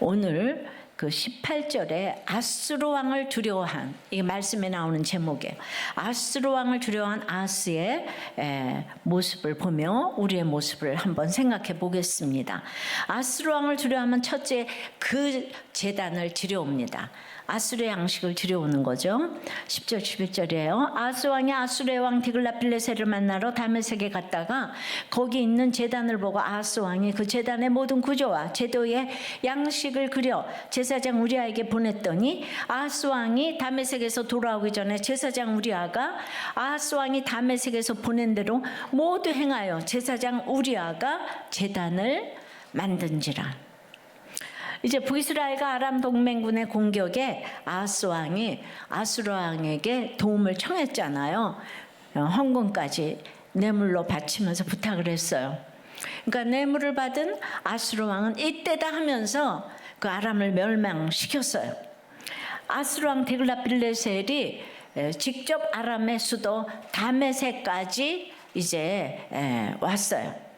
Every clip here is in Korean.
오늘 그 18절에 아수르 왕을 두려워한, 이 말씀에 나오는 제목이에요. 아수르 왕을 두려워한 아하스의 모습을 보며 우리의 모습을 한번 생각해 보겠습니다. 아수르 왕을 두려워하면 첫째 그 제단을 들여옵니다. 아수르의 양식을 들여오는 거죠. 10절 11절이에요. 아하스 왕이 아수르의 왕 디글랏빌레셀을 만나러 다메섹에 갔다가 거기 있는 제단을 보고 아하스 왕이 그 제단의 모든 구조와 제도의 양식을 그려 제사장 우리아에게 보냈더니 아하스 왕이 다메섹에서 돌아오기 전에 제사장 우리아가 아하스 왕이 다메섹에서 보낸 대로 모두 행하여 제사장 우리아가 제단을 만든지라. 이제 북이스라엘과 아람 동맹군의 공격에 아하스 왕이 아수르 왕에게 도움을 청했잖아요. 헌금까지 뇌물로 바치면서 부탁을 했어요. 그러니까 뇌물을 받은 아수르 왕은 이때다 하면서 그 아람을 멸망시켰어요. 아수르 왕 디글랏빌레셀이 직접 아람의 수도 다메섹까지 이제 왔어요.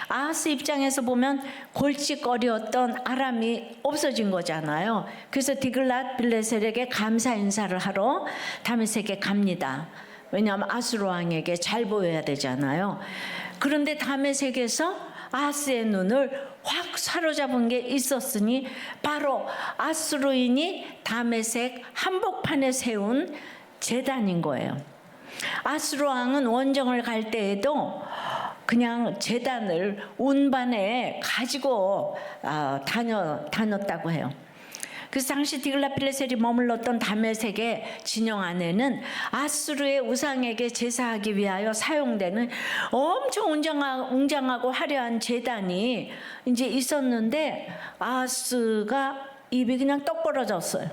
아하스 입장에서 보면 골칫거리였던 아람이 없어진 거잖아요. 그래서 디글랏빌레셀에게 감사 인사를 하러 다메섹에 갑니다. 왜냐하면 아수르 왕에게 잘 보여야 되잖아요. 그런데 다메섹에서 아하스의 눈을 확 사로잡은 게 있었으니 바로 아수르인이 다메섹 한복판에 세운 제단인 거예요. 아수르 왕은 원정을 갈 때에도 그냥 제단을 운반에 가지고 다녔다고 해요. 그래서 당시 디글랏빌레셀이 머물렀던 다메섹의 진영 안에는 아수르의 우상에게 제사하기 위하여 사용되는 엄청 웅장하고 화려한 제단이 이제 있었는데 아하스가 입이 그냥 떡 벌어졌어요.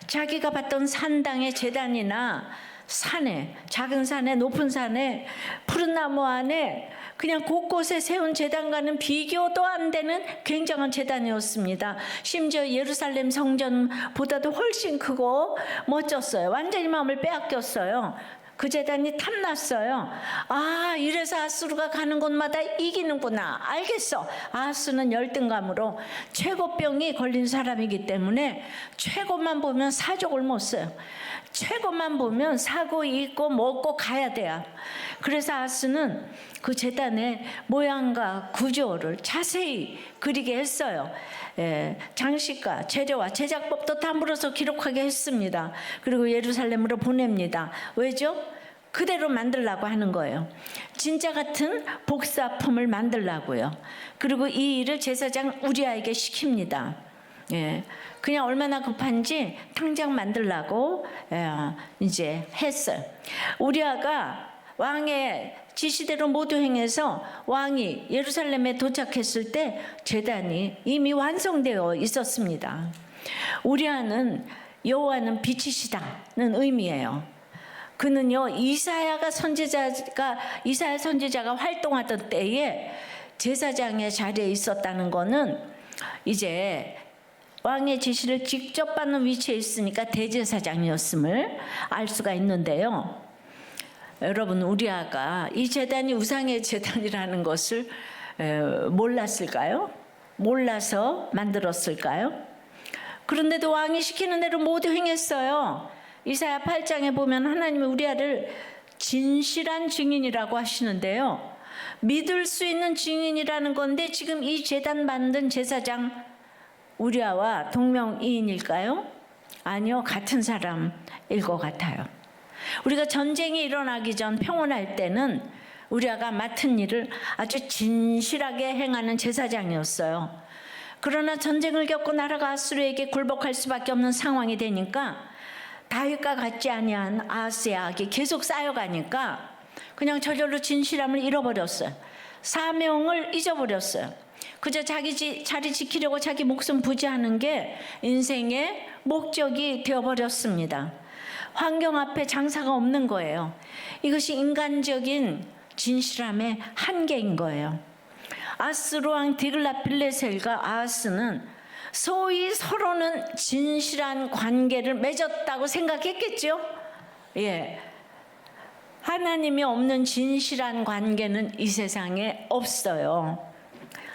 자기가 봤던 산당의 제단이나 산에, 작은 산에, 높은 산에, 푸른 나무 안에 그냥 곳곳에 세운 제단과는 비교도 안 되는 굉장한 제단이었습니다. 심지어 예루살렘 성전보다도 훨씬 크고 멋졌어요. 완전히 마음을 빼앗겼어요. 그 제단이 탐났어요. 아, 이래서 아수르가 가는 곳마다 이기는구나. 알겠어. 아하스는 열등감으로 최고병이 걸린 사람이기 때문에 최고만 보면 사족을 못 써요. 최고만 보면 사고 있고 먹고 가야 돼요. 그래서 아하스는 그 제단의 모양과 구조를 자세히 그리게 했어요. 장식과 재료와 제작법도 다 물어서 기록하게 했습니다. 그리고 예루살렘으로 보냅니다. 왜죠? 그대로 만들라고 하는 거예요. 진짜 같은 복사품을 만들라고요. 그리고 이 일을 제사장 우리아에게 시킵니다. 그냥 얼마나 급한지 당장 만들라고 이제 했어요. 우리아가 왕의 지시대로 모두 행해서 왕이 예루살렘에 도착했을 때 제단이 이미 완성되어 있었습니다. 우리아는 여호와는 빛이시다는 의미예요. 그는요 이사야 선지자가 활동하던 때에 제사장의 자리에 있었다는 거는 이제 왕의 지시를 직접 받는 위치에 있으니까 대제사장이었음을 알 수가 있는데요. 여러분, 우리아가 이 제단이 우상의 제단이라는 것을 몰랐을까요? 몰라서 만들었을까요? 그런데도 왕이 시키는 대로 모두 행했어요. 이사야 8장에 보면 하나님이 우리아를 진실한 증인이라고 하시는데요. 믿을 수 있는 증인이라는 건데 지금 이 제단 만든 제사장 우리아와 동명이인일까요? 아니요, 같은 사람일 것 같아요. 우리가 전쟁이 일어나기 전 평온할 때는 우리아가 맡은 일을 아주 진실하게 행하는 제사장이었어요. 그러나 전쟁을 겪고 나라가 아수르에게 굴복할 수밖에 없는 상황이 되니까 다윗과 같지 아니한 아하스의 악이 계속 쌓여가니까 그냥 저절로 진실함을 잃어버렸어요. 사명을 잊어버렸어요. 그저 자기 자리 지키려고 자기 목숨 부지하는 게 인생의 목적이 되어버렸습니다. 환경 앞에 장사가 없는 거예요. 이것이 인간적인 진실함의 한계인 거예요. 아수르 왕 디글랏빌레셀과 아하스는 소위 서로는 진실한 관계를 맺었다고 생각했겠죠? 하나님이 없는 진실한 관계는 이 세상에 없어요.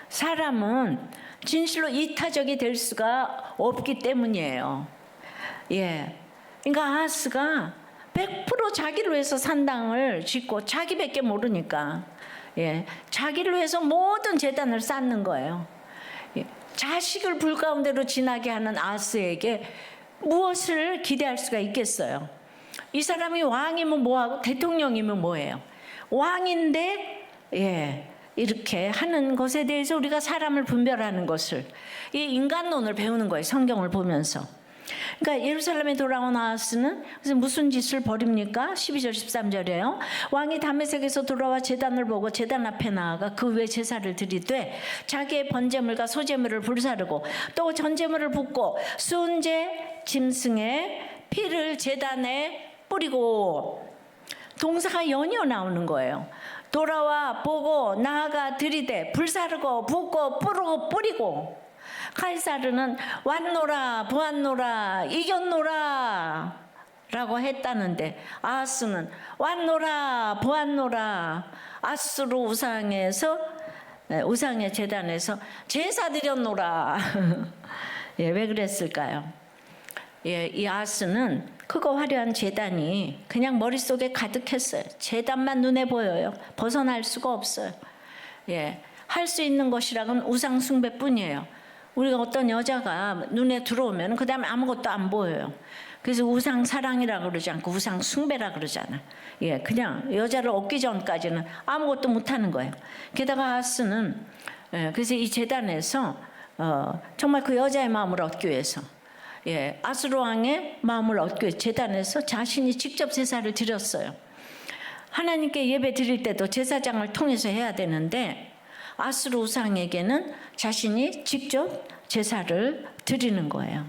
사람은 진실로 이타적이 될 수가 없기 때문이에요. 예. 그러니까 아하스가 100% 자기를 위해서 산당을 짓고 자기밖에 모르니까 예, 자기를 위해서 모든 제단을 쌓는 거예요. 예, 자식을 불 가운데로 지나게 하는 아하스에게 무엇을 기대할 수가 있겠어요? 이 사람이 왕이면 뭐하고 대통령이면 뭐예요? 왕인데 예, 이렇게 하는 것에 대해서 우리가 사람을 분별하는 것을 이 인간론을 배우는 거예요. 성경을 보면서. 그러니까 예루살렘에 돌아온 아하스는 그래서 무슨 짓을 벌입니까? 12절 13절이에요. 왕이 다메섹에서 돌아와 제단을 보고 제단 앞에 나아가 그 위에 제사를 드리되 자기의 번제물과 소제물을 불사르고 또 전제물을 붓고 순제 짐승의 피를 제단에 뿌리고 동사가 연이어 나오는 거예요. 돌아와 보고 나아가 들이대 불사르고 붓고 뿌리고 카이사르는 왔노라 보았노라 이겼노라 라고 했다는데 아하스는 왔노라 보았노라 아수르 우상의 제단에서 제사 드렸노라. 예, 왜 그랬을까요? 예, 이 아하스는 크고 화려한 제단이 그냥 머릿속에 가득했어요. 제단만 눈에 보여요. 벗어날 수가 없어요. 예, 할 수 있는 것이랑은 우상 숭배뿐이에요. 우리가 어떤 여자가 눈에 들어오면 그 다음에 아무것도 안 보여요. 그래서 우상 사랑이라고 그러지 않고 우상 숭배라 그러잖아. 예, 그냥 여자를 얻기 전까지는 아무것도 못하는 거예요. 게다가 아하스는 그래서 이 제단에서 정말 그 여자의 마음을 얻기 위해서 예, 아수르 왕의 마음을 얻기 위해서 제단에서 자신이 직접 제사를 드렸어요. 하나님께 예배 드릴 때도 제사장을 통해서 해야 되는데 아수르 우상에게는 자신이 직접 제사를 드리는 거예요.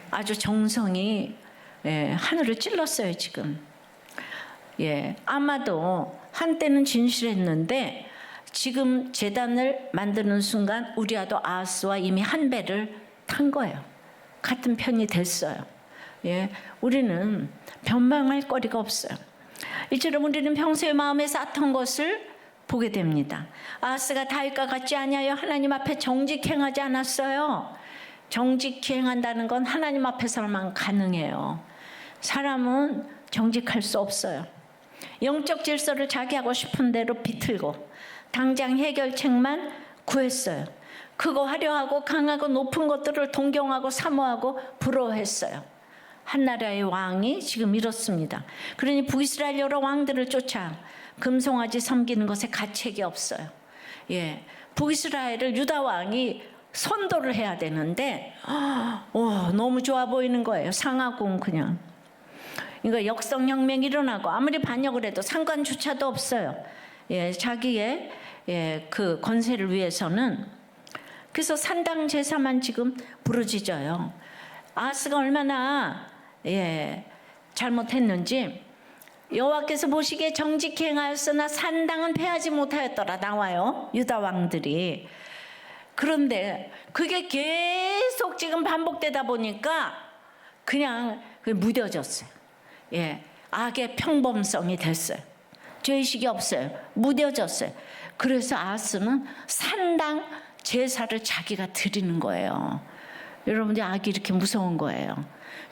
아주 정성이 하늘을 찔렀어요 지금. 예, 아마도 한때는 진실했는데 지금 제단을 만드는 순간 우리와도 아하스와 이미 한 배를 탄 거예요. 같은 편이 됐어요. 예, 우리는 변방할 거리가 없어요. 이처럼 우리는 평소에 마음에 쌓던 것을 보게 됩니다. 아하스가 다윗과 같지 아니하여 하나님 앞에 정직 행하지 않았어요. 정직 행한다는 건 하나님 앞에서만 가능해요. 사람은 정직할 수 없어요. 영적 질서를 자기 하고 싶은 대로 비틀고 당장 해결책만 구했어요. 크고 화려하고 강하고 높은 것들을 동경하고 사모하고 부러워했어요. 한나라의 왕이 지금 이렇습니다. 그러니 북이스라엘 여러 왕들을 쫓아 금송아지 섬기는 것에 가책이 없어요. 예, 북이스라엘을 유다 왕이 선도를 해야 되는데 너무 좋아 보이는 거예요. 상하고 그냥. 그러니까 역성혁명이 일어나고 아무리 반역을 해도 상관조차도 없어요. 예, 자기의 그 권세를 위해서는. 그래서 산당 제사만 지금 부르짖어요. 아하스가 얼마나 잘못했는지 여호와께서 보시기에 정직히 행하였으나 산당은 패하지 못하였더라 나와요. 유다 왕들이. 그런데 그게 계속 지금 반복되다 보니까 그냥 무뎌졌어요. 예, 악의 평범성이 됐어요. 죄의식이 없어요. 무뎌졌어요. 그래서 아하스는 산당 제사를 자기가 드리는 거예요. 여러분들 악이 이렇게 무서운 거예요.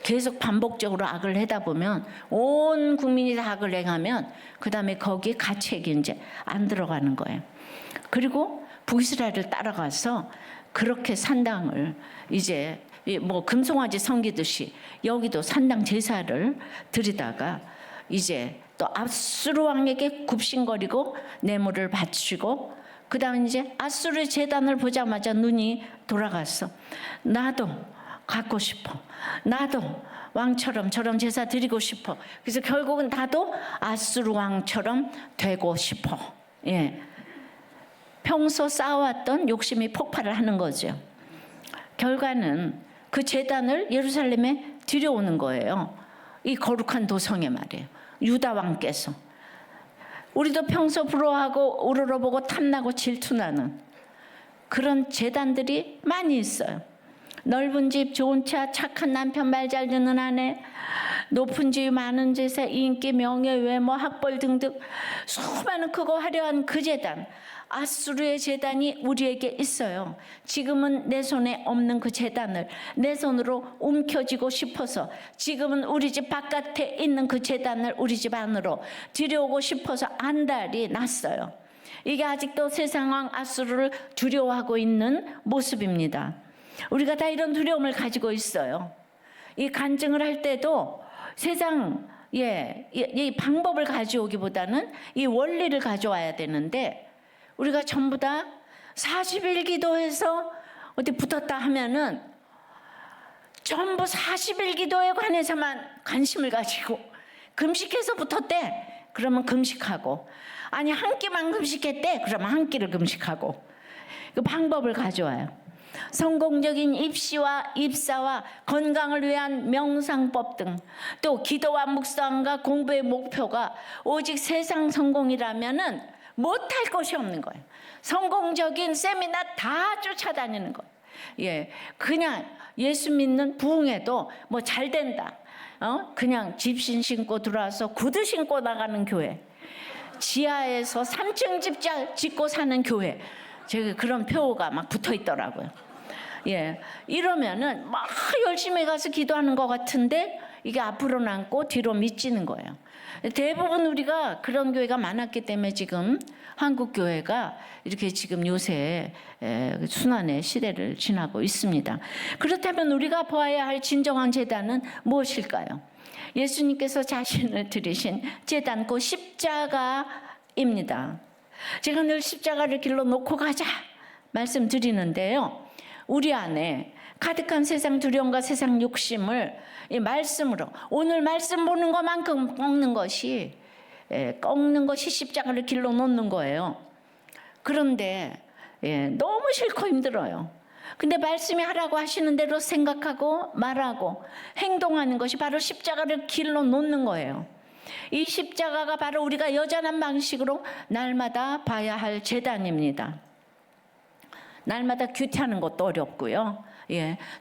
계속 반복적으로 악을 하다 보면 온 국민이 다 악을 행하면 그 다음에 거기에 가책이 이제 안 들어가는 거예요. 그리고 북이스라엘을 따라가서 그렇게 산당을 이제 뭐 금송아지 섬기듯이 여기도 산당 제사를 드리다가 이제 또 아수르 왕에게 굽신거리고 뇌물을 바치고 그 다음에 이제 아수르 제단을 보자마자 눈이 돌아갔어. 나도 갖고 싶어. 나도 왕처럼 저런 제사 드리고 싶어. 그래서 결국은 나도 아수르 왕처럼 되고 싶어. 예. 평소 쌓아왔던 욕심이 폭발을 하는 거죠. 결과는 그 제단을 예루살렘에 들여오는 거예요. 이 거룩한 도성에 말이에요. 유다 왕께서. 우리도 평소 부러워하고 우러러보고 탐나고 질투나는 그런 제단들이 많이 있어요. 넓은 집, 좋은 차, 착한 남편, 말 잘 듣는 아내, 높은 지위, 많은 제사, 인기, 명예, 외모, 학벌 등등 수많은 크고 화려한 그 제단. 아수르의 제단이 우리에게 있어요. 지금은 내 손에 없는 그 제단을 내 손으로 움켜쥐고 싶어서, 지금은 우리 집 바깥에 있는 그 제단을 우리 집 안으로 들여오고 싶어서 안달이 났어요. 이게 아직도 세상왕 아수르를 두려워하고 있는 모습입니다. 우리가 다 이런 두려움을 가지고 있어요. 이 간증을 할 때도 세상 이 방법을 가져오기보다는 이 원리를 가져와야 되는데, 우리가 전부 다 40일 기도해서 어디 붙었다 하면은 전부 40일 기도에 관해서만 관심을 가지고, 금식해서 붙었대 그러면 금식하고, 아니 한 끼만 금식했대 그러면 한 끼를 금식하고, 그 방법을 가져와요. 성공적인 입시와 입사와 건강을 위한 명상법 등, 또 기도와 묵상과 공부의 목표가 오직 세상 성공이라면은 못할 것이 없는 거예요. 성공적인 세미나 다 쫓아다니는 거예요. 그냥 예수 믿는 부흥회도 뭐 잘 된다, 그냥 집신 신고 들어와서 구두 신고 나가는 교회, 지하에서 3층 집 짓고 사는 교회, 제가 그런 표가 막 붙어 있더라고요. 이러면은 막 열심히 가서 기도하는 것 같은데 이게 앞으로 남고 뒤로 미치는 거예요. 대부분 우리가 그런 교회가 많았기 때문에 지금 한국 교회가 이렇게 지금 요새 순환의 시대를 지나고 있습니다. 그렇다면 우리가 보아야 할 진정한 제단은 무엇일까요? 예수님께서 자신을 들이신 제단, 그 십자가입니다. 제가 늘 십자가를 길러 놓고 가자 말씀드리는데요, 우리 안에 가득한 세상 두려움과 세상 욕심을 이 말씀으로, 오늘 말씀 보는 것만큼 꺾는 것이 십자가를 길러 놓는 거예요. 그런데 너무 싫고 힘들어요. 근데 말씀이 하라고 하시는 대로 생각하고 말하고 행동하는 것이 바로 십자가를 길러 놓는 거예요. 이 십자가가 바로 우리가 여전한 방식으로 날마다 봐야 할 제단입니다. 날마다 큐티하는 것도 어렵고요.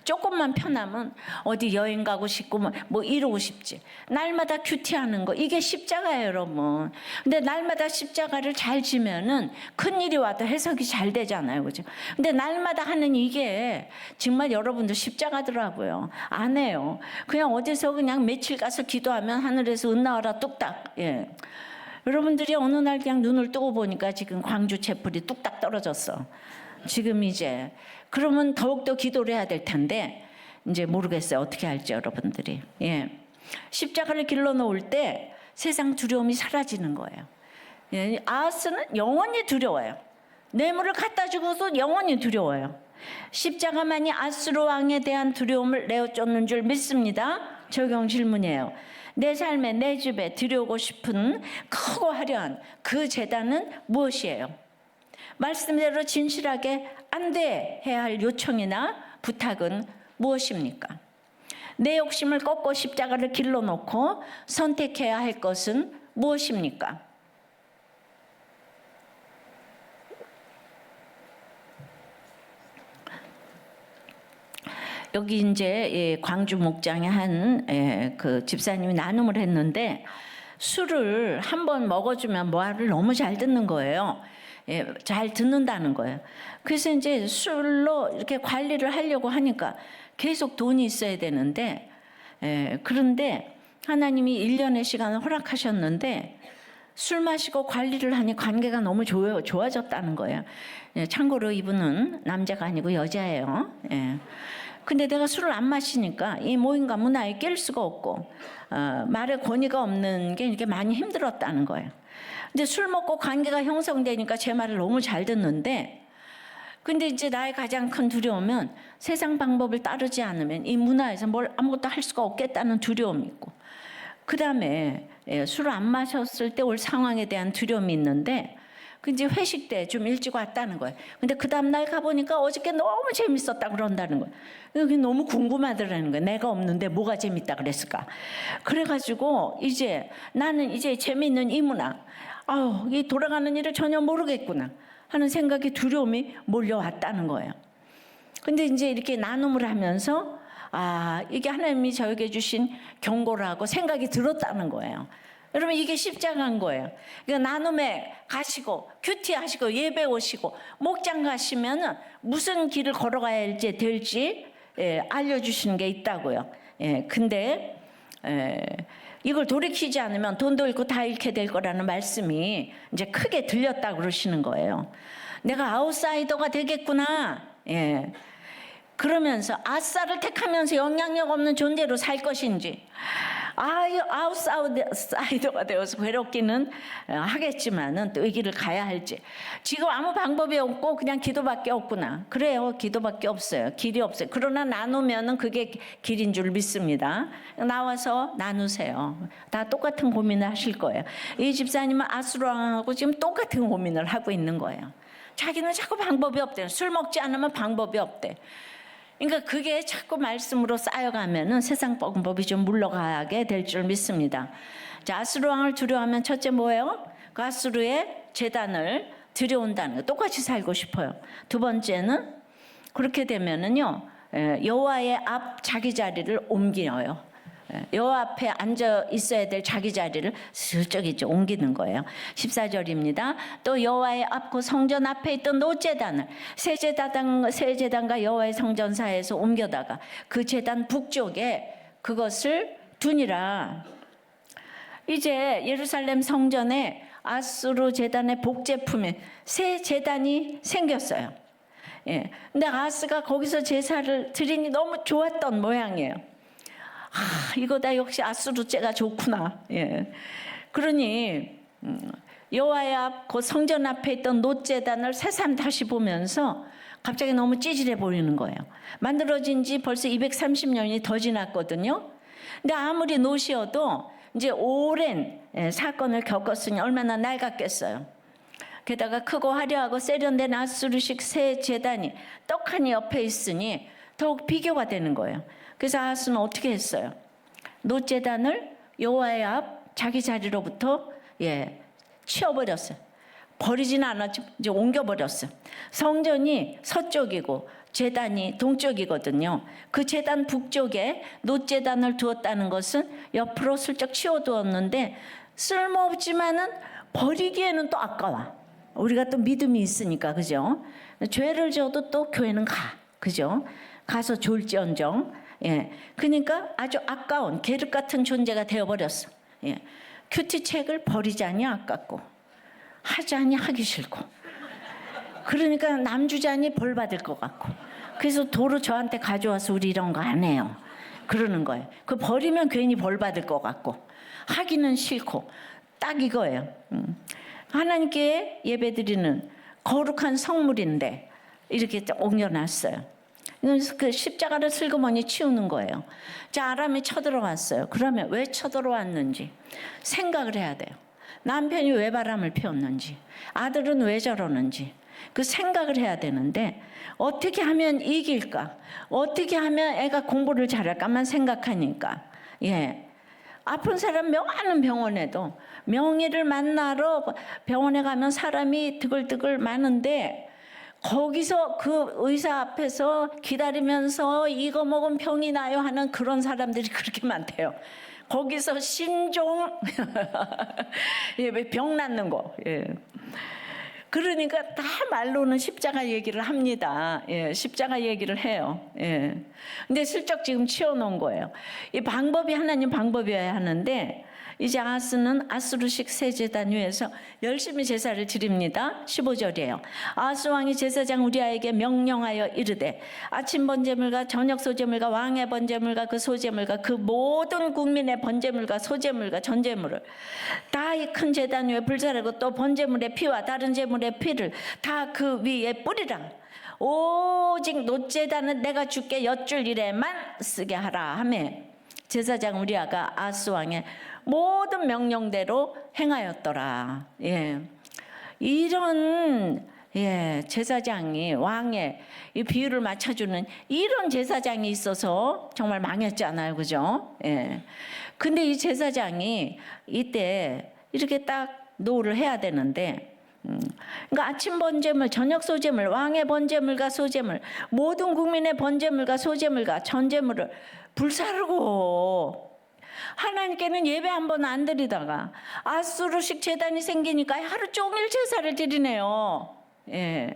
조금만 편하면 어디 여행 가고 싶고 뭐 이러고 싶지. 날마다 큐티하는 거, 이게 십자가예요, 여러분. 근데 날마다 십자가를 잘 지면은 큰 일이 와도 해석이 잘 되잖아요, 그죠? 근데 날마다 하는 이게 정말 여러분들 십자가더라고요. 안 해요. 그냥 어디서 그냥 며칠 가서 기도하면 하늘에서 은 나와라 뚝딱. 여러분들이 어느 날 그냥 눈을 뜨고 보니까 지금 광주 채플이 뚝딱 떨어졌어. 지금 이제 그러면 더욱더 기도를 해야 될 텐데 이제 모르겠어요, 어떻게 할지 여러분들이. 십자가를 길러 놓을 때 세상 두려움이 사라지는 거예요. 아하스는 영원히 두려워요. 뇌물을 갖다 주고도 영원히 두려워요. 십자가만이 아수르 왕에 대한 두려움을 내어쫓는 줄 믿습니다. 적용 질문이에요. 내 삶에, 내 집에 들여오고 싶은 크고 화려한 그 제단은 무엇이에요? 말씀대로 진실하게 안 돼 해야 할 요청이나 부탁은 무엇입니까? 내 욕심을 꺾고 십자가를 길러 놓고 선택해야 할 것은 무엇입니까? 여기 이제 광주 목장에 한 그 집사님이 나눔을 했는데, 술을 한번 먹어주면 말을 너무 잘 듣는 거예요. 잘 듣는다는 거예요. 그래서 이제 술로 이렇게 관리를 하려고 하니까 계속 돈이 있어야 되는데, 그런데 하나님이 1년의 시간을 허락하셨는데 술 마시고 관리를 하니 관계가 너무 좋아졌다는 거예요. 참고로 이분은 남자가 아니고 여자예요. 근데 내가 술을 안 마시니까 이 모임과 문화에 낄 수가 없고 말에 권위가 없는 게 이렇게 많이 힘들었다는 거예요. 근데 술 먹고 관계가 형성되니까 제 말을 너무 잘 듣는데, 근데 이제 나의 가장 큰 두려움은 세상 방법을 따르지 않으면 이 문화에서 뭘 아무것도 할 수가 없겠다는 두려움이 있고, 그 다음에 술을 안 마셨을 때 올 상황에 대한 두려움이 있는데, 그 이제 회식 때 좀 일찍 왔다는 거예요. 근데 그 다음날 가보니까 어저께 너무 재밌었다 그런다는 거예요. 그게 너무 궁금하더라는 거예요. 내가 없는데 뭐가 재밌다 그랬을까. 그래가지고 이제 나는 이제 재밌는 이 문화, 이 돌아가는 일을 전혀 모르겠구나 하는 생각이, 두려움이 몰려왔다는 거예요. 근데 이제 이렇게 나눔을 하면서 이게 하나님이 저에게 주신 경고라고 생각이 들었다는 거예요. 여러분 이게 십자가인 거예요. 그러니까 나눔에 가시고 큐티 하시고 예배 오시고 목장 가시면은 무슨 길을 걸어가야 될지 알려주시는 게 있다고요. 근데 이걸 돌이키지 않으면 돈도 잃고 다 잃게 될 거라는 말씀이 이제 크게 들렸다고 그러시는 거예요. 내가 아웃사이더가 되겠구나. 그러면서 아싸를 택하면서 영향력 없는 존재로 살 것인지, 아웃사이더가 되어서 괴롭기는 하겠지만은 또 이 길을 가야 할지, 지금 아무 방법이 없고 그냥 기도밖에 없구나. 그래요, 기도밖에 없어요. 길이 없어요. 그러나 나누면은 그게 길인 줄 믿습니다. 나와서 나누세요. 다 똑같은 고민을 하실 거예요. 이 집사님은 아수라하고 지금 똑같은 고민을 하고 있는 거예요. 자기는 자꾸 방법이 없대. 술 먹지 않으면 방법이 없대. 그러니까 그게 자꾸 말씀으로 쌓여가면은 세상 방법이 좀 물러가게 될 줄 믿습니다. 자, 아수르 왕을 두려워하면 첫째 뭐예요? 그 아수르의 제단을 들여온다는 거. 똑같이 살고 싶어요. 두 번째는 그렇게 되면은요, 여호와의 앞 자기 자리를 옮겨요. 여호와 앞에 앉아 있어야 될 자기 자리를 슬쩍 이제 옮기는 거예요. 14절입니다. 또 여호와의 앞 그 성전 앞에 있던 노제단을 새 제단과 여호와의 성전 사이에서 옮겨다가 그 제단 북쪽에 그것을 두니라. 이제 예루살렘 성전에 아수르 제단의 복제품인 새 제단이 생겼어요. 근데 아스가 거기서 제사를 드리니 너무 좋았던 모양이에요. 이거다, 역시 아수르제가 좋구나. 그러니 여호와의 앞 그 성전 앞에 있던 놋제단을 새삼 다시 보면서 갑자기 너무 찌질해 보이는 거예요. 만들어진 지 벌써 230년이 더 지났거든요. 근데 아무리 놋이어도 이제 오랜 사건을 겪었으니 얼마나 낡았겠어요. 게다가 크고 화려하고 세련된 아수르식 새 제단이 떡하니 옆에 있으니 더욱 비교가 되는 거예요. 그래서 아하스는 어떻게 했어요? 놋제단을 여호와의 앞 자기 자리로부터 치워버렸어요. 버리지는 않았죠. 이제 옮겨버렸어요. 성전이 서쪽이고 제단이 동쪽이거든요. 그 제단 북쪽에 놋제단을 두었다는 것은 옆으로 슬쩍 치워두었는데 쓸모없지만은 버리기에는 또 아까워. 우리가 또 믿음이 있으니까, 그죠? 죄를 져도 또 교회는 가, 그죠? 가서 졸지언정. 그러니까 아주 아까운 계륵 같은 존재가 되어버렸어. 큐티책을 버리자니 아깝고 하자니 하기 싫고, 그러니까 남주자니 벌 받을 것 같고, 그래서 도로 저한테 가져와서 우리 이런 거 안 해요 그러는 거예요. 그 버리면 괜히 벌 받을 것 같고 하기는 싫고, 딱 이거예요. 하나님께 예배드리는 거룩한 성물인데 이렇게 옮겨놨어요. 그 십자가를 슬그머니 치우는 거예요. 자, 아람이 쳐들어왔어요. 그러면 왜 쳐들어왔는지 생각을 해야 돼요. 남편이 왜 바람을 피웠는지, 아들은 왜 저러는지 그 생각을 해야 되는데, 어떻게 하면 이길까, 어떻게 하면 애가 공부를 잘할까만 생각하니까, 아픈 사람 많은 병원에도 명의를 만나러 병원에 가면 사람이 드글드글 많은데, 거기서 그 의사 앞에서 기다리면서 이거 먹으면 병이 나요 하는 그런 사람들이 그렇게 많대요. 거기서 신종 병 낫는 거. 그러니까 다 말로는 십자가 얘기를 합니다. 십자가 얘기를 해요. 근데 슬쩍 지금 치워놓은 거예요. 이 방법이 하나님 방법이어야 하는데, 이제 아하스는 아수르식 새 제단 위에서 열심히 제사를 드립니다. 15절이에요. 아하스 왕이 제사장 우리아에게 명령하여 이르되, 아침 번제물과 저녁 소제물과 왕의 번제물과 그 소제물과 그 모든 국민의 번제물과 소제물과 전제물을 다 이 큰 제단 위에 불사르고, 또 번제물의 피와 다른 제물의 피를 다 그 위에 뿌리라. 오직 놋제단은 내가 주께 여쭐 일에만 쓰게 하라 하며, 제사장 우리아가 아하스 왕의 모든 명령대로 행하였더라. 이런 제사장이, 왕의 이 비유를 맞춰주는 이런 제사장이 있어서 정말 망했잖아요, 그죠? 근데 이 제사장이 이때 이렇게 딱 노를 해야 되는데, 그러니까 아침 번제물, 저녁 소제물, 왕의 번제물과 소제물, 모든 국민의 번제물과 소제물과 전제물을 불사르고 하나님께는 예배 한 번 안 드리다가 아수르식 제단이 생기니까 하루 종일 제사를 드리네요. 예.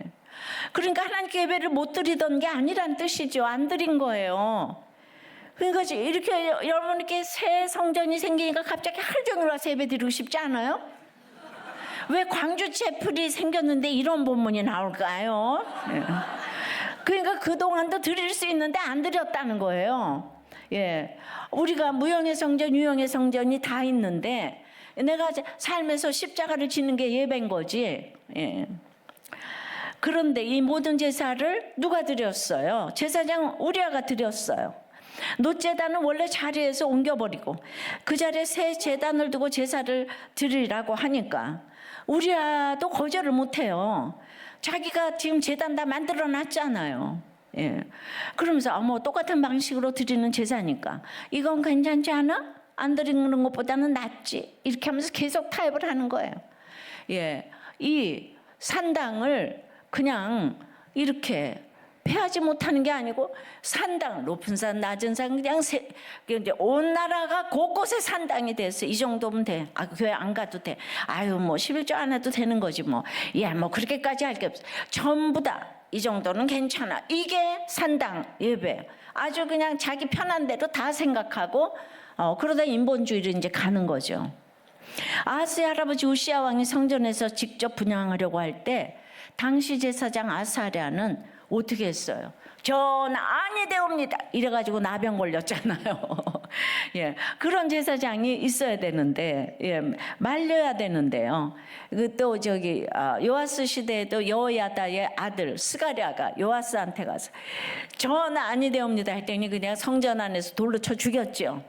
그러니까 하나님께 예배를 못 드리던 게 아니란 뜻이죠. 안 드린 거예요. 그러니까 이렇게 여러분께 새 성전이 생기니까 갑자기 하루 종일 와서 예배 드리고 싶지 않아요? 왜 광주 채플이 생겼는데 이런 본문이 나올까요? 예. 그러니까 그동안도 드릴 수 있는데 안 드렸다는 거예요. 예. 우리가 무형의 성전, 유형의 성전이 다 있는데 내가 삶에서 십자가를 지는 게 예배인 거지. 예. 그런데 이 모든 제사를 누가 드렸어요? 제사장 우리아가 드렸어요. 놋제단은 원래 자리에서 옮겨버리고 그 자리에 새 제단을 두고 제사를 드리라고 하니까 우리아도 거절을 못해요. 자기가 지금 제단 다 만들어 놨잖아요. 예. 그러면서 뭐 똑같은 방식으로 드리는 제사니까 이건 괜찮지 않아? 안 드리는 것보다는 낫지. 이렇게 하면서 계속 타협을 하는 거예요. 예. 이 산당을 그냥 이렇게 패하지 못하는 게 아니고 산당, 높은 산, 낮은 산 그냥 온 나라가 곳곳에 산당이 됐어. 이 정도면 돼. 교회 안 가도 돼. 뭐 11조 안 해도 되는 거지 뭐. 뭐 그렇게까지 할 게 없어. 전부 다 이 정도는 괜찮아. 이게 산당 예배. 아주 그냥 자기 편한 대로 다 생각하고 그러다 인본주의로 이제 가는 거죠. 아하스의 할아버지 우시아 왕이 성전에서 직접 분향하려고 할 때 당시 제사장 아사랴는 어떻게 했어요? 전 아니되옵니다. 이래가지고 나병 걸렸잖아요. 예, 그런 제사장이 있어야 되는데, 말려야 되는데요. 또 요아스 시대에도 여호야다의 아들 스가랴가 요아스한테 가서 전 아니되옵니다 했더니 그냥 성전 안에서 돌로 쳐 죽였죠.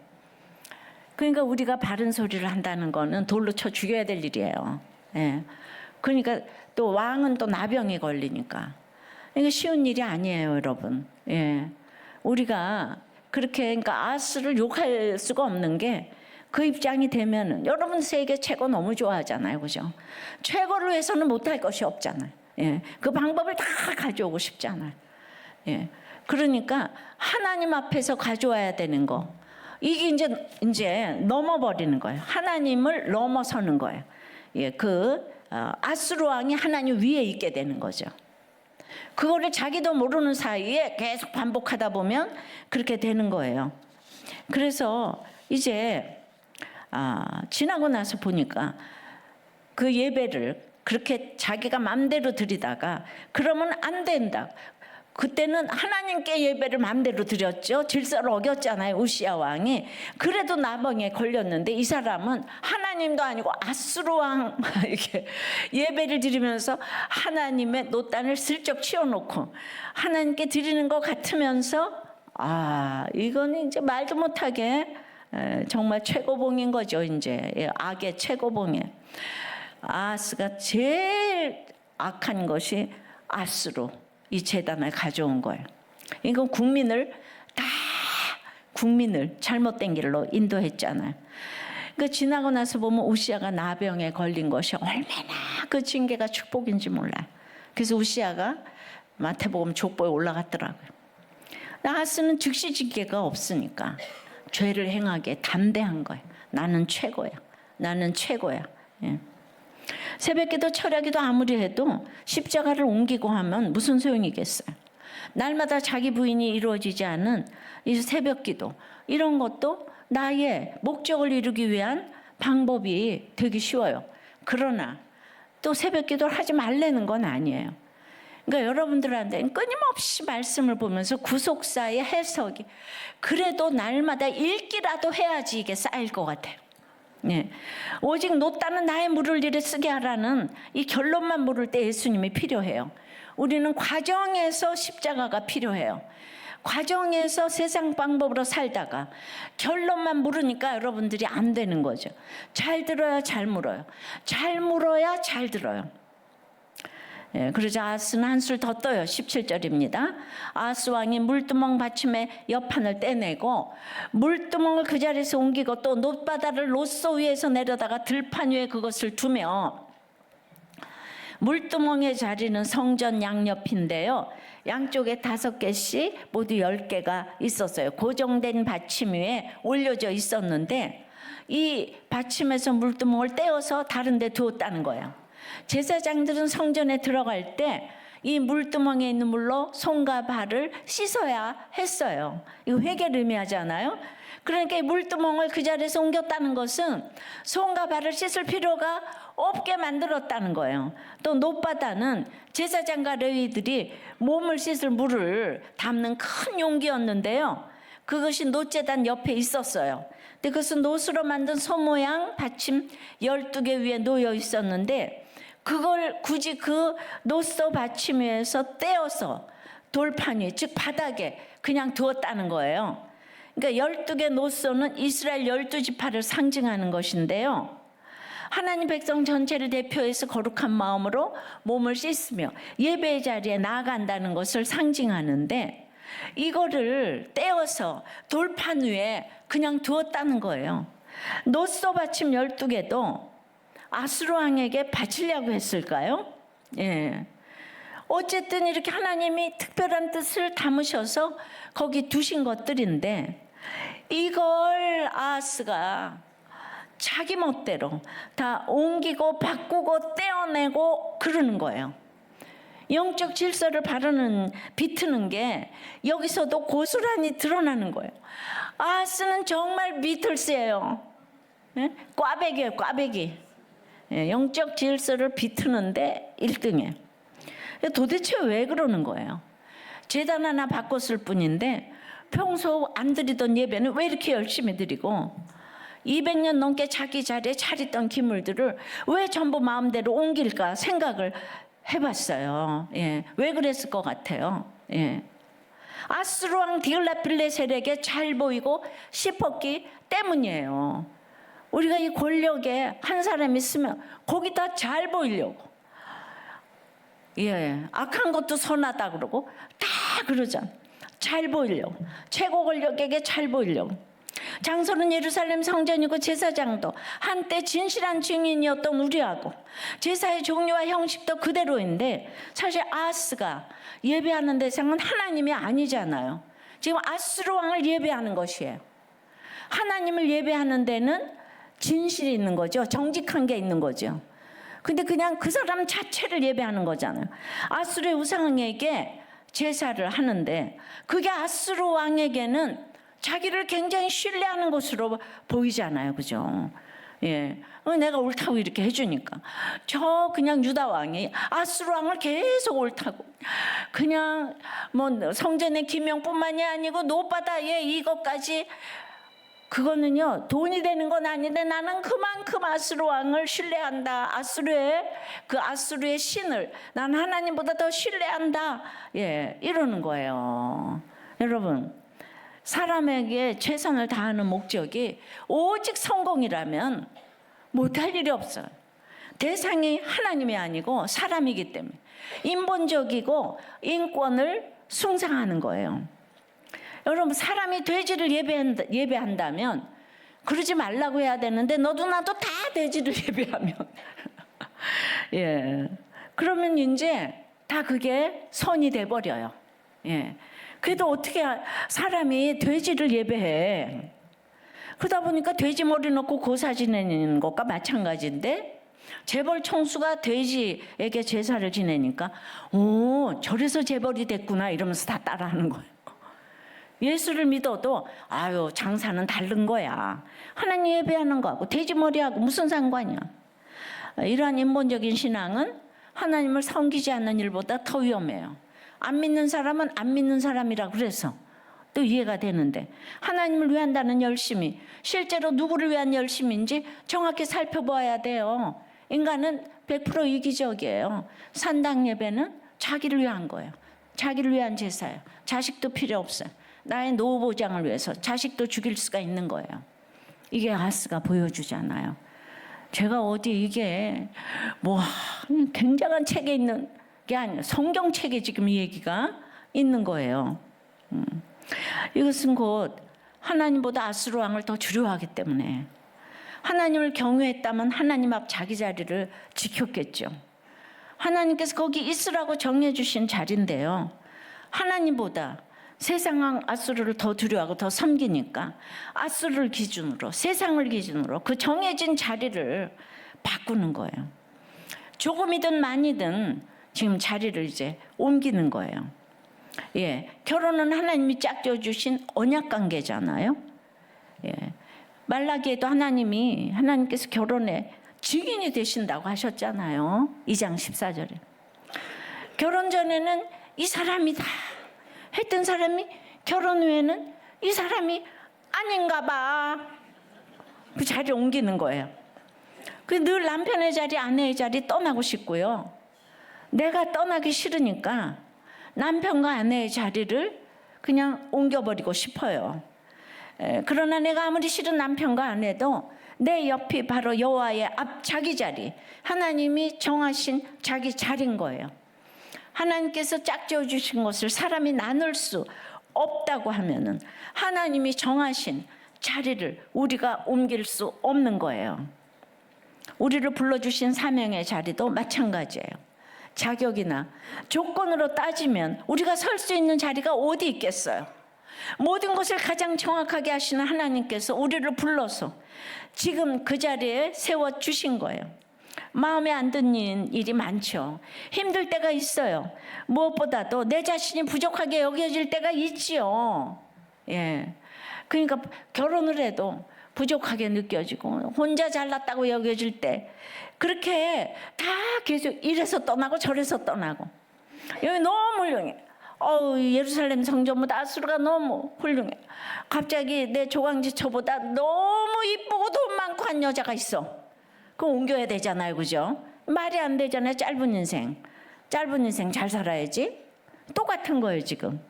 그러니까 우리가 바른 소리를 한다는 거는 돌로 쳐 죽여야 될 일이에요. 예. 그러니까 또 왕은 또 나병이 걸리니까. 이게 쉬운 일이 아니에요, 여러분. 예. 우리가 그렇게 그러니까 아스를 욕할 수가 없는 게 그 입장이 되면은 여러분 세계 최고 너무 좋아하잖아요, 그죠? 최고를 위해서는 못할 것이 없잖아요. 예. 그 방법을 다 가져오고 싶잖아요. 예. 그러니까 하나님 앞에서 가져와야 되는 거. 이게 이제 넘어버리는 거예요. 하나님을 넘어서는 거예요. 예. 아수르 왕이 하나님 위에 있게 되는 거죠. 그거를 자기도 모르는 사이에 계속 반복하다 보면 그렇게 되는 거예요. 그래서 이제 지나고 나서 보니까 그 예배를 그렇게 자기가 맘대로 드리다가 그러면 안 된다. 그때는 하나님께 예배를 맘대로 드렸죠. 질서를 어겼잖아요, 우시아 왕이. 그래도 나병에 걸렸는데 이 사람은 하나님도 아니고 아수르 왕 이렇게 예배를 드리면서 하나님의 놋단을 슬쩍 치워놓고 하나님께 드리는 것 같으면서 이거는 이제 말도 못하게 정말 최고봉인 거죠. 이제 악의 최고봉에 아하스가 제일 악한 것이 아수르 이 제단을 가져온 거예요. 이건 국민을 잘못된 길로 인도했잖아요. 그 지나고 나서 보면 우시아가 나병에 걸린 것이 얼마나 그 징계가 축복인지 몰라요. 그래서 우시아가 마태복음 족보에 올라갔더라고요. 아하스는 즉시 징계가 없으니까 죄를 행하기에 담대한 거예요. 나는 최고야. 나는 최고야. 예. 새벽기도 철야기도 아무리 해도 십자가를 옮기고 하면 무슨 소용이겠어요. 날마다 자기 부인이 이루어지지 않은 이 새벽기도 이런 것도 나의 목적을 이루기 위한 방법이 되기 쉬워요. 그러나 또 새벽기도를 하지 말라는 건 아니에요. 그러니까 여러분들한테 끊임없이 말씀을 보면서 구속사의 해석이 그래도 날마다 읽기라도 해야지 이게 쌓일 것 같아요. 네. 오직 놋단은 나의 물을 일에 쓰게 하라는 이 결론만 물을 때 예수님이 필요해요. 우리는 과정에서 십자가가 필요해요. 과정에서 세상 방법으로 살다가 결론만 물으니까 여러분들이 안 되는 거죠. 잘 들어야 잘 물어요. 잘 물어야 잘 들어요. 그러자 아하스는 한술 더 떠요. 17절입니다. 아하스 왕이 물두멍 받침의 옆판을 떼내고 물두멍을 그 자리에서 옮기고 또 놋바다를 놋소 위에서 내려다가 들판 위에 그것을 두며 물두멍의 자리는 성전 양옆인데요. 양쪽에 5개씩 모두 10개가 있었어요. 고정된 받침 위에 올려져 있었는데 이 받침에서 물두멍을 떼어서 다른 데 두었다는 거예요. 제사장들은 성전에 들어갈 때 이 물두멍에 있는 물로 손과 발을 씻어야 했어요. 이거 회개를 의미하잖아요. 그러니까 이 물두멍을 그 자리에서 옮겼다는 것은 손과 발을 씻을 필요가 없게 만들었다는 거예요. 또 놋바다는 제사장과 레위들이 몸을 씻을 물을 담는 큰 용기였는데요. 그것이 놋제단 옆에 있었어요. 근데 그것은 놋으로 만든 소 모양 받침 12개 위에 놓여 있었는데 그걸 굳이 그 놋소 받침 위에서 떼어서 돌판 위, 즉 바닥에 그냥 두었다는 거예요. 그러니까 12개 놋소는 이스라엘 12지파를 상징하는 것인데요. 하나님 백성 전체를 대표해서 거룩한 마음으로 몸을 씻으며 예배의 자리에 나아간다는 것을 상징하는데 이거를 떼어서 돌판 위에 그냥 두었다는 거예요. 놋소 받침 12개도 아수르 왕에게 바치려고 했을까요? 예. 어쨌든 이렇게 하나님이 특별한 뜻을 담으셔서 거기 두신 것들인데 이걸 아하스가 자기 멋대로 다 옮기고 바꾸고 떼어내고 그러는 거예요. 영적 질서를 비트는 게 여기서도 고스란히 드러나는 거예요. 아하스는 정말 비틀스예요. 예? 꽈배기예요, 꽈배기. 예, 영적 질서를 비트는데 1등이에요. 도대체 왜 그러는 거예요? 제단 하나 바꿨을 뿐인데 평소 안 드리던 예배는 왜 이렇게 열심히 드리고 200년 넘게 자기 자리에 차리던 기물들을 왜 전부 마음대로 옮길까 생각을 해봤어요. 예, 왜 그랬을 것 같아요? 예. 아수르 왕 디글라필레셀에게 잘 보이고 싶었기 때문이에요. 우리가 이 권력에 한 사람이 있으면 거기다 잘 보이려고, 예, 악한 것도 선하다 그러고 다 그러잖아. 잘 보이려고, 최고 권력에게 잘 보이려고. 장소는 예루살렘 성전이고 제사장도 한때 진실한 증인이었던 우리하고 제사의 종류와 형식도 그대로인데 사실 아하스가 예배하는 대상은 하나님이 아니잖아요. 지금 아수르 왕을 예배하는 것이에요. 하나님을 예배하는 데는 진실이 있는 거죠. 정직한 게 있는 거죠. 근데 그냥 그 사람 자체를 예배하는 거잖아요. 아수르의 우상에게 제사를 하는데 그게 아수르 왕에게는 자기를 굉장히 신뢰하는 것으로 보이잖아요. 그죠? 예. 내가 옳다고 이렇게 해주니까. 저 그냥 유다 왕이 아수르 왕을 계속 옳다고. 그냥 뭐 성전의 기명뿐만이 아니고 놋바다에 이것까지 그거는요 돈이 되는 건 아닌데 나는 그만큼 아수르 왕을 신뢰한다. 아수르의 신을 난 하나님보다 더 신뢰한다. 예, 이러는 거예요. 여러분, 사람에게 최선을 다하는 목적이 오직 성공이라면 못할 일이 없어요. 대상이 하나님이 아니고 사람이기 때문에 인본적이고 인권을 숭상하는 거예요. 여러분, 사람이 돼지를 예배한다면 그러지 말라고 해야 되는데 너도 나도 다 돼지를 예배하면 예, 그러면 이제 다 그게 선이 돼버려요. 예, 그래도 어떻게 사람이 돼지를 예배해? 그러다 보니까 돼지 머리 넣고 고사 지내는 것과 마찬가지인데 재벌 총수가 돼지에게 제사를 지내니까 오, 저래서 재벌이 됐구나 이러면서 다 따라하는 거예요. 예수를 믿어도 아유 장사는 다른 거야. 하나님 예배하는 거하고 돼지머리하고 무슨 상관이야. 이러한 인본적인 신앙은 하나님을 섬기지 않는 일보다 더 위험해요. 안 믿는 사람은 안 믿는 사람이라 그래서 또 이해가 되는데 하나님을 위한다는 열심이 실제로 누구를 위한 열심인지 정확히 살펴봐야 돼요. 인간은 100% 이기적이에요. 산당 예배는 자기를 위한 거예요. 자기를 위한 제사예요. 자식도 필요 없어요. 나의 노후 보장을 위해서 자식도 죽일 수가 있는 거예요. 이게 아하스가 보여주잖아요. 제가 어디 이게 뭐 굉장한 책에 있는 게 아니에요. 성경책에 지금 이 얘기가 있는 거예요. 이것은 곧 하나님보다 아수르 왕을 더 두려워하기 때문에 하나님을 경외했다면 하나님 앞 자기 자리를 지켰겠죠. 하나님께서 거기 있으라고 정해 주신 자리인데요. 하나님보다 세상 아수르를 더 두려워하고 더 섬기니까 아수르를 기준으로, 세상을 기준으로 그 정해진 자리를 바꾸는 거예요. 조금이든 많이든 지금 자리를 이제 옮기는 거예요. 예, 결혼은 하나님이 짝져 주신 언약 관계잖아요. 예, 말라기에도 하나님께서 결혼에 증인이 되신다고 하셨잖아요. 2장 14절에. 결혼 전에는 이 사람이다 했던 사람이 결혼 후에는 이 사람이 아닌가 봐. 그 자리를 옮기는 거예요. 그 늘 남편의 자리, 아내의 자리 떠나고 싶고요. 내가 떠나기 싫으니까 남편과 아내의 자리를 그냥 옮겨버리고 싶어요. 그러나 내가 아무리 싫은 남편과 아내도 내 옆이 바로 여호와의 앞 자기 자리, 하나님이 정하신 자기 자리인 거예요. 하나님께서 짝지어 주신 것을 사람이 나눌 수 없다고 하면은 하나님이 정하신 자리를 우리가 옮길 수 없는 거예요. 우리를 불러주신 사명의 자리도 마찬가지예요. 자격이나 조건으로 따지면 우리가 설 수 있는 자리가 어디 있겠어요? 모든 것을 가장 정확하게 하시는 하나님께서 우리를 불러서 지금 그 자리에 세워주신 거예요. 마음에 안 드는 일이 많죠. 힘들 때가 있어요. 무엇보다도 내 자신이 부족하게 여겨질 때가 있지요. 예. 그러니까 결혼을 해도 부족하게 느껴지고 혼자 잘났다고 여겨질 때 그렇게 다 계속 이래서 떠나고 저래서 떠나고 여기 너무 훌륭해. 예루살렘 성전보다 아수르가 너무 훌륭해. 갑자기 내 조강지처보다 너무 이쁘고 돈 많고 한 여자가 있어. 그럼 옮겨야 되잖아요, 그죠? 말이 안 되잖아요. 짧은 인생 잘 살아야지. 똑같은 거예요 지금.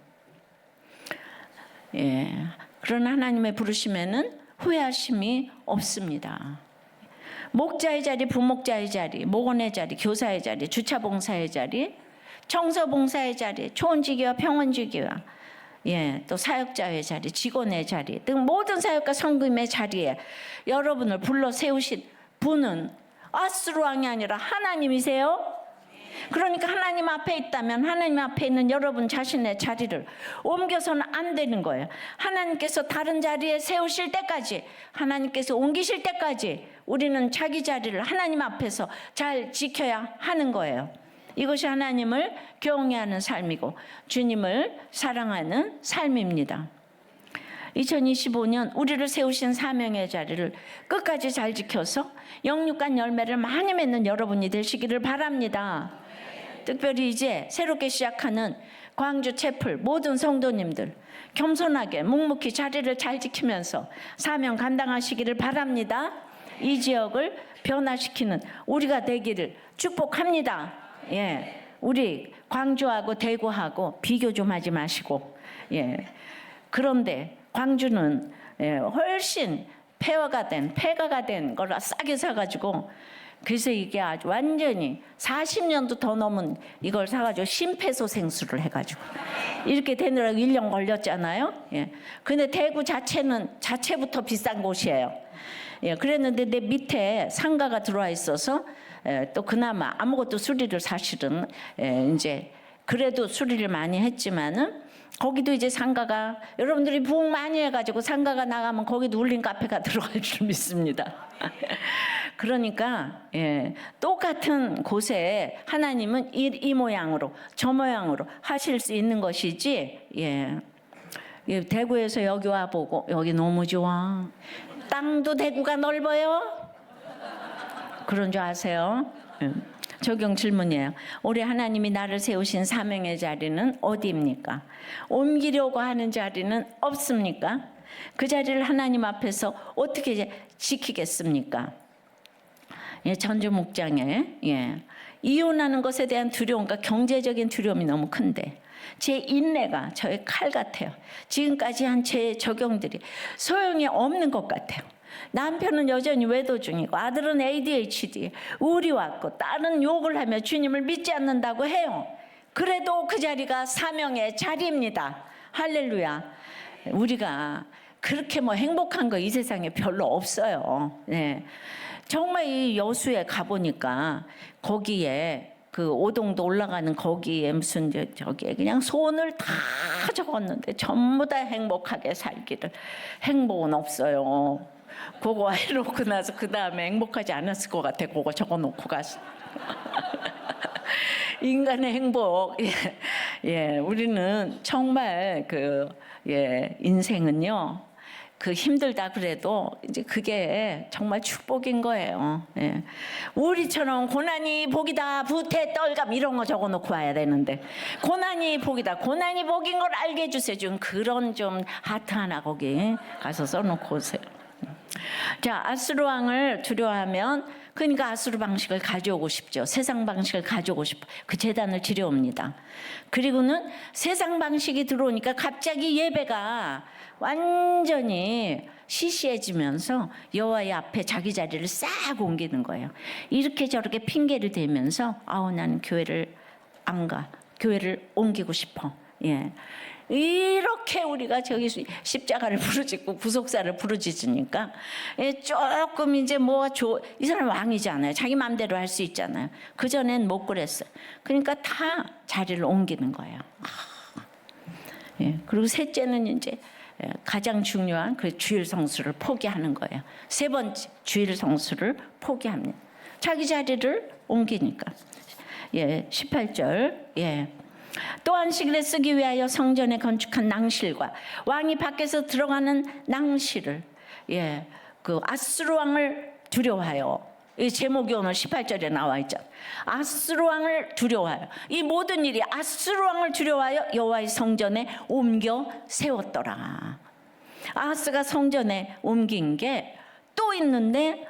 예, 그러나 하나님의 부르심에는 후회하심이 없습니다. 목자의 자리, 부목자의 자리, 목원의 자리, 교사의 자리, 주차봉사의 자리, 청소봉사의 자리, 초원지기와 평원지기와 또 사역자의 자리, 직원의 자리 등 모든 사역과 섬김의 자리에 여러분을 불러 세우신 분은 아수르 왕이 아니라 하나님이세요. 그러니까 하나님 앞에 있다면 하나님 앞에 있는 여러분 자신의 자리를 옮겨서는 안 되는 거예요. 하나님께서 다른 자리에 세우실 때까지, 하나님께서 옮기실 때까지 우리는 자기 자리를 하나님 앞에서 잘 지켜야 하는 거예요. 이것이 하나님을 경외하는 삶이고 주님을 사랑하는 삶입니다. 2025년 우리를 세우신 사명의 자리를 끝까지 잘 지켜서 영육간 열매를 많이 맺는 여러분이 되시기를 바랍니다. 특별히 이제 새롭게 시작하는 광주 채플 모든 성도님들 겸손하게 묵묵히 자리를 잘 지키면서 사명 감당하시기를 바랍니다. 이 지역을 변화시키는 우리가 되기를 축복합니다. 예, 우리 광주하고 대구하고 비교 좀 하지 마시고, 그런데 광주는 훨씬 폐가가 된 걸 싸게 사가지고, 그래서 이게 아주 완전히 40년도 더 넘은 이걸 사가지고 심폐소생술을 해가지고 이렇게 되느라고 1년 걸렸잖아요. 근데 대구 자체부터 비싼 곳이에요. 그랬는데 내 밑에 상가가 들어와 있어서 또 그나마 아무것도 수리를 사실은 이제 그래도 수리를 많이 했지만은 거기도 이제 상가가 여러분들이 부흥 많이 해가지고 상가가 나가면 거기도 울린 카페가 들어갈 줄 믿습니다. 그러니까 똑같은 곳에 하나님은 이 모양으로 저 모양으로 하실 수 있는 것이지 대구에서 여기 와보고 여기 너무 좋아. 땅도 대구가 넓어요. 그런 줄 아세요? 적용 질문이에요. 올해 하나님이 나를 세우신 사명의 자리는 어디입니까? 옮기려고 하는 자리는 없습니까? 그 자리를 하나님 앞에서 어떻게 지키겠습니까? 전주 목장에 이혼하는 것에 대한 두려움과 경제적인 두려움이 너무 큰데 제 인내가 저의 칼 같아요. 지금까지 한 제 적용들이 소용이 없는 것 같아요. 남편은 여전히 외도 중이고 아들은 ADHD, 우울이 왔고 딸은 욕을 하며 주님을 믿지 않는다고 해요. 그래도 그 자리가 사명의 자리입니다. 할렐루야. 우리가 그렇게 행복한 거 이 세상에 별로 없어요. 정말 이 여수에 가보니까 거기에 그 오동도 올라가는 거기에 무슨 저기에 그냥 소원을 다 적었는데 전부 다 행복하게 살기를. 행복은 없어요. 그거 해놓고 나서 그 다음에 행복하지 않았을 것 같아. 그거 적어놓고 가서. 인간의 행복. 예, 우리는 정말 인생은요. 그 힘들다 그래도 이제 그게 정말 축복인 거예요. 예. 우리처럼 고난이 복이다, 부태 떨감 이런 거 적어놓고 와야 되는데 고난이 복이다, 고난이 복인 걸 알게 해주세요. 좀 그런 좀 하트 하나 거기 가서 써놓고 오세요. 자, 아수르 왕을 두려워하면 그러니까 아수르 방식을 가져오고 싶죠. 세상 방식을 가져오고 싶어. 그 제단을 지려옵니다. 그리고는 세상 방식이 들어오니까 갑자기 예배가 완전히 시시해지면서 여호와의 앞에 자기 자리를 싹 옮기는 거예요. 이렇게 저렇게 핑계를 대면서 아우 나는 교회를 안 가. 교회를 옮기고 싶어. 예. 이렇게 우리가 저기 십자가를 부르짖고 구속사를 부르짖으니까 조금 이제 이 사람 왕이잖아요. 자기 마음대로 할 수 있잖아요. 그전엔 못 그랬어요. 그러니까 다 자리를 옮기는 거예요. 예. 그리고 셋째는 이제 가장 중요한 그 주일 성수를 포기하는 거예요. 세 번째 주일 성수를 포기합니다. 자기 자리를 옮기니까. 예, 18절. 예. 또 안식일에 쓰기 위하여 성전에 건축한 낭실과 왕이 밖에서 들어가는 낭실을 그 아수르 왕을 두려워하여, 이 제목이 오늘 18절에 나와 있죠. 아수르 왕을 두려워하여, 이 모든 일이 아수르 왕을 두려워하여 여호와의 성전에 옮겨 세웠더라. 아하스가 성전에 옮긴 게 또 있는데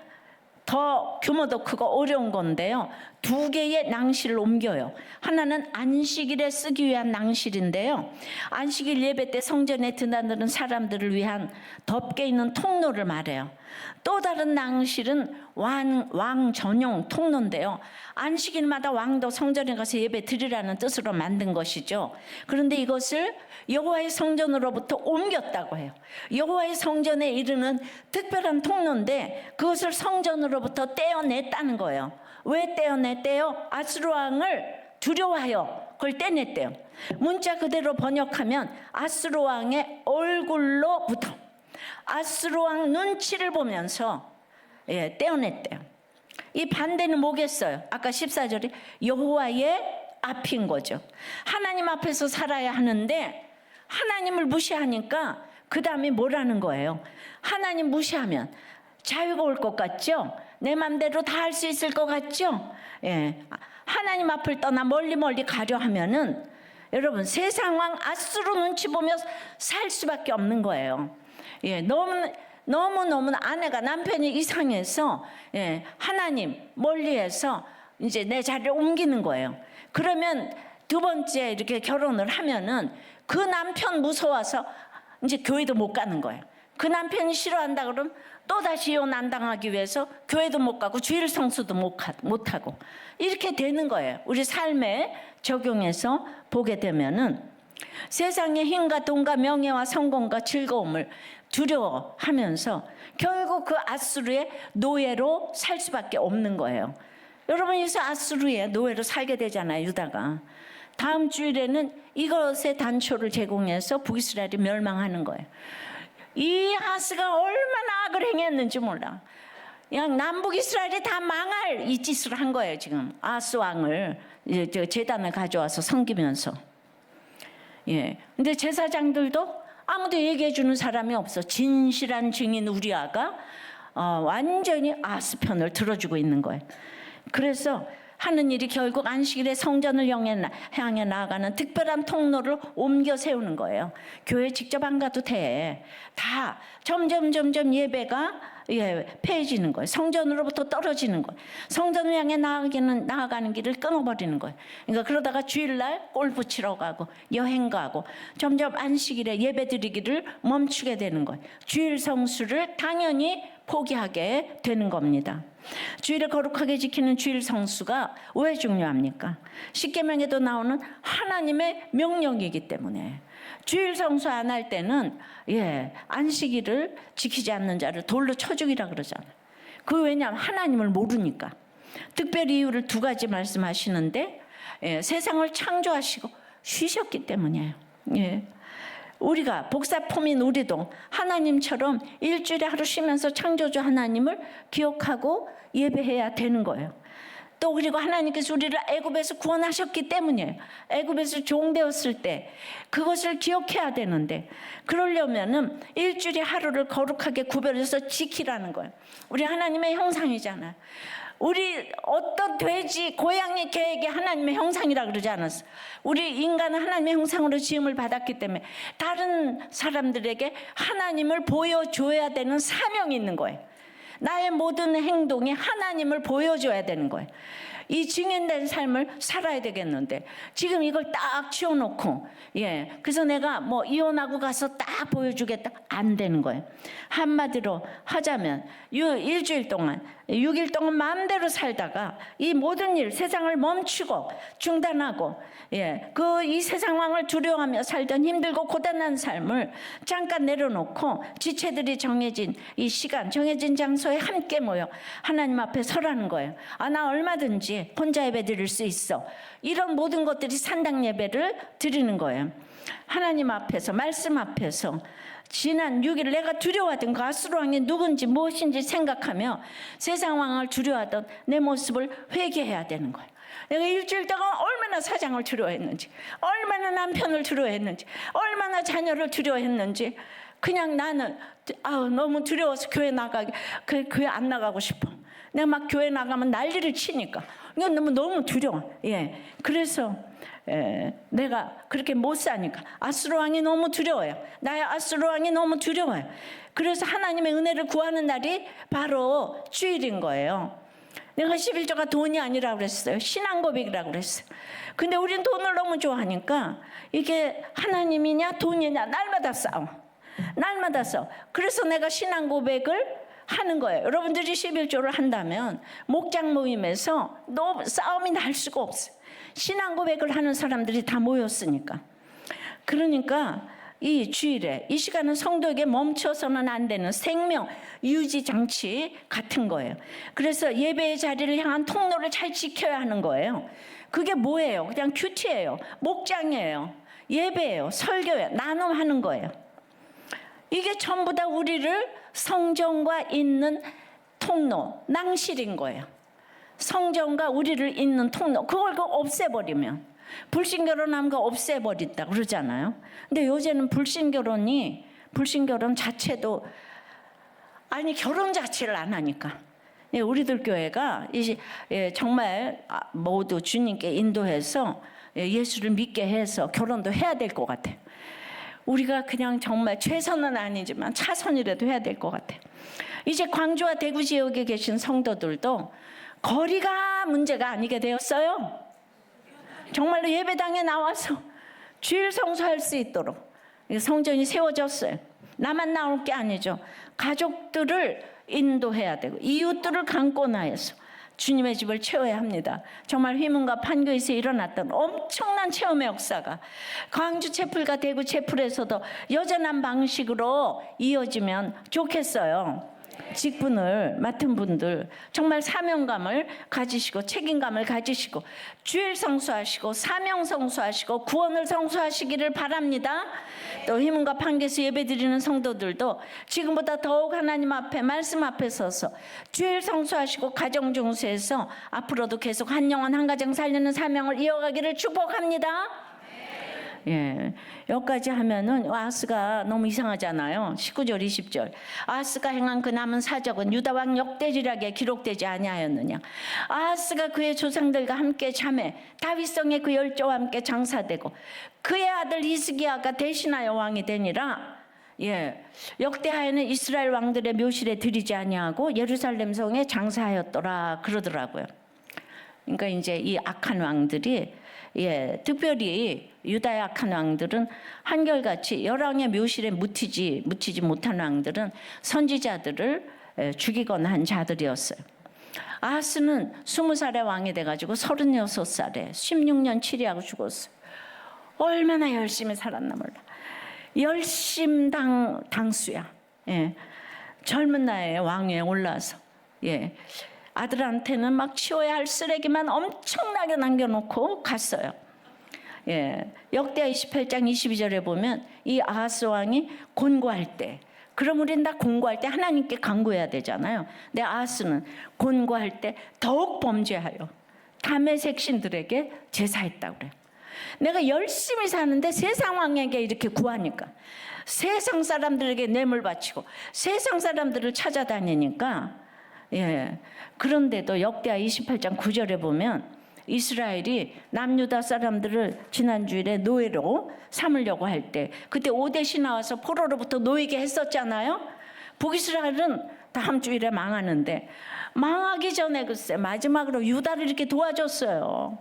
더 규모도 크고 어려운 건데요. 두 개의 낭실을 옮겨요. 하나는 안식일에 쓰기 위한 낭실인데요. 안식일 예배 때 성전에 드나드는 사람들을 위한 덮개 있는 통로를 말해요. 또 다른 낭실은 왕 전용 통로인데요. 안식일마다 왕도 성전에 가서 예배 드리라는 뜻으로 만든 것이죠. 그런데 이것을 여호와의 성전으로부터 옮겼다고 해요. 여호와의 성전에 이르는 특별한 통로인데 그것을 성전으로부터 떼어냈다는 거예요. 왜 떼어냈대요? 아수르 왕을 두려워하여 그걸 떼냈대요. 문자 그대로 번역하면 아수르 왕의 얼굴로부터 아수르 왕 눈치를 보면서 떼어냈대요. 이 반대는 뭐겠어요? 아까 14절에 여호와의 앞인 거죠. 하나님 앞에서 살아야 하는데 하나님을 무시하니까 그 다음에 뭐라는 거예요? 하나님 무시하면 자유가 올 것 같죠? 내 맘대로 다 할 수 있을 것 같죠? 예. 하나님 앞을 떠나 멀리 가려 하면은 여러분 세상 왕 아수르 눈치 보며 살 수밖에 없는 거예요. 예. 너무 아내가 남편이 이상해서 하나님 멀리해서 이제 내 자리를 옮기는 거예요. 그러면 두 번째 이렇게 결혼을 하면은 그 남편 무서워서 이제 교회도 못 가는 거예요. 그 남편이 싫어한다 그러면 또 다시 이혼 안 당하기 위해서 교회도 못 가고 주일 성수도 못 하고 이렇게 되는 거예요. 우리 삶에 적용해서 보게 되면은 세상의 힘과 돈과 명예와 성공과 즐거움을 두려워하면서 결국 그 아수르의 노예로 살 수밖에 없는 거예요. 여러분 이제 아수르의 노예로 살게 되잖아요. 유다가. 다음 주일에는 이것의 단초를 제공해서 북이스라엘이 멸망하는 거예요. 이 아하스가 얼마나 악을 행했는지 몰라. 그냥 남북 이스라엘이 다 망할 이 짓을 한 거예요. 지금 아하스 왕을 제단을 가져와서 섬기면서. 근데 제사장들도 아무도 얘기해 주는 사람이 없어. 진실한 증인 우리아가 완전히 아하스 편을 들어주고 있는 거예요. 그래서 하는 일이 결국 안식일에 성전을 향해 나아가는 특별한 통로를 옮겨 세우는 거예요. 교회 직접 안 가도 돼. 다 점점 예배가 폐해지는 거예요. 성전으로부터 떨어지는 거예요. 성전을 향해 나아가는 길을 끊어버리는 거예요. 그러니까 그러다가 주일날 골프 치러 가고 여행 가고 점점 안식일에 예배 드리기를 멈추게 되는 거예요. 주일 성수를 당연히 포기하게 되는 겁니다. 주일을 거룩하게 지키는 주일 성수가 왜 중요합니까? 십계명에도 나오는 하나님의 명령이기 때문에 주일 성수 안 할 때는 안식일을 지키지 않는 자를 돌로 쳐 죽이라 그러잖아요. 그 왜냐하면 하나님을 모르니까. 특별히 이유를 두 가지 말씀하시는데, 세상을 창조하시고 쉬셨기 때문이에요. 우리가 복사폼인 우리도 하나님처럼 일주일에 하루 쉬면서 창조주 하나님을 기억하고 예배해야 되는 거예요. 또 그리고 하나님께서 우리를 애굽에서 구원하셨기 때문이에요. 애굽에서 종되었을 때 그것을 기억해야 되는데, 그러려면은 일주일에 하루를 거룩하게 구별해서 지키라는 거예요. 우리 하나님의 형상이잖아요. 우리 어떤 돼지, 고양이, 개에게 하나님의 형상이라 그러지 않았어. 우리 인간은 하나님의 형상으로 지음을 받았기 때문에 다른 사람들에게 하나님을 보여줘야 되는 사명이 있는 거예요. 나의 모든 행동이 하나님을 보여줘야 되는 거예요. 이 증인된 삶을 살아야 되겠는데 지금 이걸 딱 치워놓고 그래서 내가 뭐 이혼하고 가서 딱 보여주겠다, 안 되는 거예요. 한마디로 하자면 일주일 동안 6일 동안 마음대로 살다가 이 모든 일, 세상을 멈추고 중단하고 이 세상 왕을 두려워하며 살던 힘들고 고단한 삶을 잠깐 내려놓고 지체들이 정해진 이 시간, 정해진 장소에 함께 모여 하나님 앞에 서라는 거예요. 나 얼마든지 혼자 예배 드릴 수 있어. 이런 모든 것들이 산당 예배를 드리는 거예요. 하나님 앞에서, 말씀 앞에서 지난 6일 내가 두려워하던 그 아수르 왕이 누군지 무엇인지 생각하며 세상 왕을 두려워하던 내 모습을 회개해야 되는 거예요. 내가 일주일 동안 얼마나 사장을 두려워했는지, 얼마나 남편을 두려워했는지, 얼마나 자녀를 두려워했는지, 그냥 나는 너무 두려워서 교회 교회 안 나가고 싶어. 내가 막 교회 나가면 난리를 치니까 이건 너무 두려워. 그래서 내가 그렇게 못 사니까 아수르 왕이 너무 두려워요. 나의 아수르 왕이 너무 두려워요. 그래서 하나님의 은혜를 구하는 날이 바로 주일인 거예요. 내가 11조가 돈이 아니라고 그랬어요. 신앙 고백이라고 그랬어요. 근데 우린 돈을 너무 좋아하니까 이게 하나님이냐 돈이냐 날마다 싸워. 날마다 싸워. 그래서 내가 신앙 고백을 하는 거예요. 여러분들이 11조를 한다면 목장 모임에서 싸움이 날 수가 없어요. 신앙 고백을 하는 사람들이 다 모였으니까. 그러니까 이 주일에 이 시간은 성도에게 멈춰서는 안 되는 생명 유지 장치 같은 거예요. 그래서 예배의 자리를 향한 통로를 잘 지켜야 하는 거예요. 그게 뭐예요? 그냥 큐티예요. 목장이에요. 예배예요. 설교예요. 나눔하는 거예요. 이게 전부 다 우리를 성전과 있는 통로, 낭실인 거예요. 성전과 우리를 잇는 통로, 그걸 없애버리면, 불신결혼하면 그거 없애버린다 그러잖아요. 근데 요새는 불신결혼 자체도 결혼 자체를 안 하니까. 우리들 교회가 정말 모두 주님께 인도해서 예수를 믿게 해서 결혼도 해야 될 것 같아요. 우리가 그냥 정말 최선은 아니지만 차선이라도 해야 될 것 같아요. 이제 광주와 대구 지역에 계신 성도들도 거리가 문제가 아니게 되었어요. 정말로 예배당에 나와서 주일 성수할 수 있도록 성전이 세워졌어요. 나만 나올 게 아니죠. 가족들을 인도해야 되고 이웃들을 강권하여서 주님의 집을 채워야 합니다. 정말 휘문과 판교에서 일어났던 엄청난 체험의 역사가 광주 채플과 대구 채플에서도 여전한 방식으로 이어지면 좋겠어요. 직분을 맡은 분들 정말 사명감을 가지시고 책임감을 가지시고 주일 성수하시고 사명 성수하시고 구원을 성수하시기를 바랍니다. 또 휘문과 판교에서 예배드리는 성도들도 지금보다 더욱 하나님 앞에 말씀 앞에 서서 주일 성수하시고 가정 중수해서 앞으로도 계속 한 영혼 한 가정 살리는 사명을 이어가기를 축복합니다. 여기까지 하면은 아하스가 너무 이상하잖아요. 19절 20절 아하스가 행한 그 남은 사적은 유다왕 역대지략에 기록되지 아니하였느냐. 아하스가 그의 조상들과 함께 잠에 다윗성의 그 열조와 함께 장사되고 그의 아들 히스기야가 대신하여 왕이 되니라. 역대하에는 이스라엘 왕들의 묘실에 들이지 아니하고 예루살렘 성에 장사하였더라 그러더라고요. 그러니까 이제 이 악한 왕들이 특별히 유다의 악한 왕들은 한결같이 열왕의 묘실에 묻히지 못한 왕들은 선지자들을 죽이거나 한 자들이었어요. 아하스는 20살에 왕이 돼가지고 36살에 16년 치리하고 죽었어요. 얼마나 열심히 살았나 몰라. 열심당수야. 젊은 나이에 왕위에 올라서 아들한테는 막 치워야 할 쓰레기만 엄청나게 남겨놓고 갔어요. 예, 역대하 28장 22절에 보면 이 아하스 왕이 곤고할 때, 그럼 우린 다 곤고할 때 하나님께 간구해야 되잖아요. 근데 아하스는 곤고할 때 더욱 범죄하여 다메섹 신들에게 제사했다고 그래요. 내가 열심히 사는데 세상 왕에게 이렇게 구하니까, 세상 사람들에게 뇌물 바치고 세상 사람들을 찾아다니니까, 예, 그런데도 역대하 28장 9절에 보면 이스라엘이 남유다 사람들을 지난주일에 노예로 삼으려고 할 때, 그때 오뎃이 나와서 포로로부터 놓이게 했었잖아요. 북이스라엘은 다음 주일에 망하는데, 망하기 전에 글쎄 마지막으로 유다를 이렇게 도와줬어요.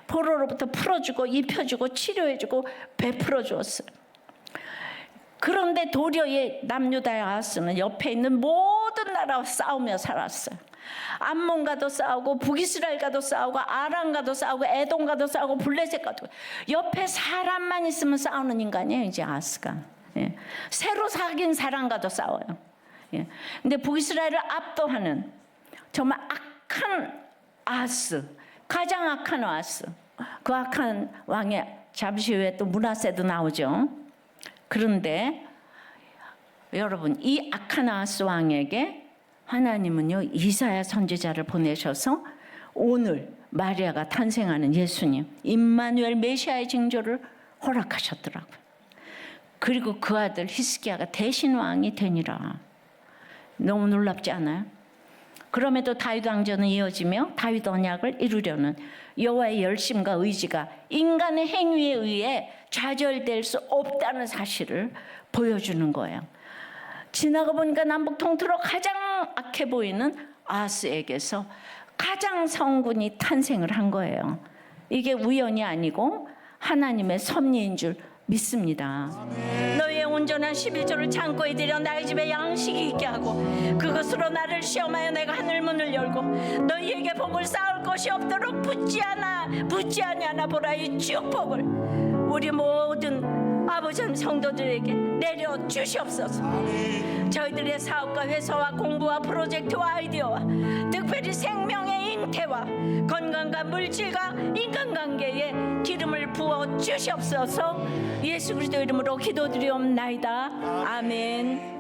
포로로부터 풀어주고 입혀주고 치료해주고 베풀어 주었어요. 그런데 도리어 남유다의 아하스는 옆에 있는 모든 나라와 싸우며 살았어요. 암몬과도 싸우고 북이스라엘과도 싸우고 아람과도 싸우고 에돔과도 싸우고 블레셋과도, 옆에 사람만 있으면 싸우는 인간이에요 이제 아하스가. 예. 새로 사귄 사람과도 싸워요. 예. 근데 북이스라엘을 압도하는 정말 악한 아하스, 가장 악한 아하스, 그 악한 왕의 잠시 후에 또 므낫세도 나오죠. 그런데 여러분, 이 악한 아하스 왕에게 하나님은요 이사야 선지자를 보내셔서 오늘 마리아가 탄생하는 예수님, 임마누엘 메시아의 징조를 허락하셨더라고요. 그리고 그 아들 히스기야가 대신 왕이 되니라. 너무 놀랍지 않아요? 그럼에도 다윗 왕조는 이어지며 다윗 언약을 이루려는 여호와의 열심과 의지가 인간의 행위에 의해 좌절될 수 없다는 사실을 보여주는 거예요. 지나가 보니까 남북 통틀어 가장 악해 보이는 아하스에게서 가장 성군이 탄생을 한 거예요. 이게 우연이 아니고 하나님의 섭리인 줄 믿습니다. 너희의 온전한 11조를 창고에 들여 나의 집에 양식이 있게 하고 그것으로 나를 시험하여 내가 하늘 문을 열고 너희에게 복을 쌓을 것이 없도록 붙지 아니하나 보라. 이 축복을 우리 모든 아버지 하나님 성도들에게 내려 주시옵소서. 저희들의 사업과 회사와 공부와 프로젝트와 아이디어와 특별히 생명의 잉태와 건강과 물질과 인간관계에 기름을 부어 주시옵소서. 예수 그리스도 이름으로 기도드리옵나이다. 아멘.